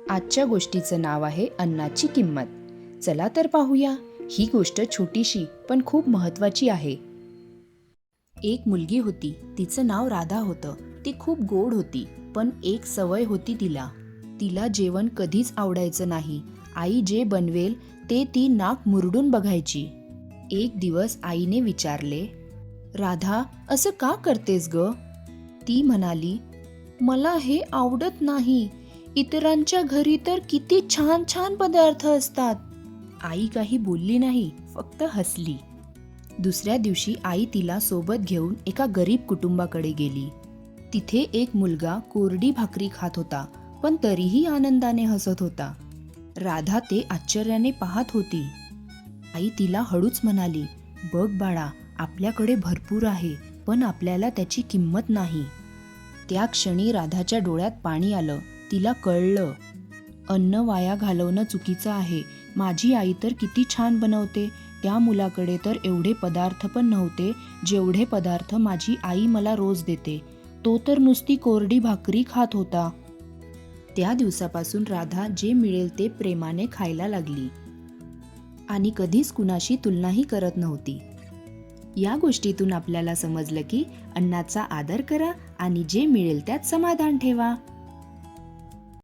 आजच्या गोष्टीचं नाव आहे अन्नाची किंमत. चला तर पाहूया. ही गोष्ट छोटीशी पण खूप महत्वाची आहे. एक मुलगी होती. तिचं नाव राधा होतं. ती खूप गोड होती, पण एक सवय होती तिला. तिला जेवण कधीच आवडायचं नाही. आई जे बनवेल ते ती नाक मुरडून बघायची. एक दिवस आईने विचारले, राधा, असं का करतेस ग? ती म्हणाली, मला हे आवडत नाही. इतरांच्या घरी तर किती छान छान पदार्थ असतात. आई काही बोलली नाही, फक्त हसली. दुसऱ्या दिवशी आई तिला सोबत घेऊन एका गरीब कुटुंबाकडे गेली. तिथे एक मुलगा कोरडी भाकरी खात होता, पण तरीही आनंदाने हसत होता. राधा ते आश्चर्याने पाहत होती. आई तिला हळूच म्हणाली, बघ बाळा, आपल्याकडे भरपूर आहे, पण आपल्याला त्याची किंमत नाही. त्या क्षणी राधाच्या डोळ्यात पाणी आलं. तिला कळलं, अन्न वाया घालवणं चुकीचं आहे. माझी आई तर किती छान बनवते. त्या मुलाकडे तर एवढे पदार्थ पण नव्हते जेवढे पदार्थ माझी आई मला रोज देते. तो तर नुसती कोरडी भाकरी खात होता. त्या दिवसापासून राधा जे मिळेल ते प्रेमाने खायला लागली आणि कधीच कुणाशी तुलनाही करत नव्हती. या गोष्टीतून आपल्याला समजलं की अन्नाचा आदर करा आणि जे मिळेल त्यात समाधान ठेवा.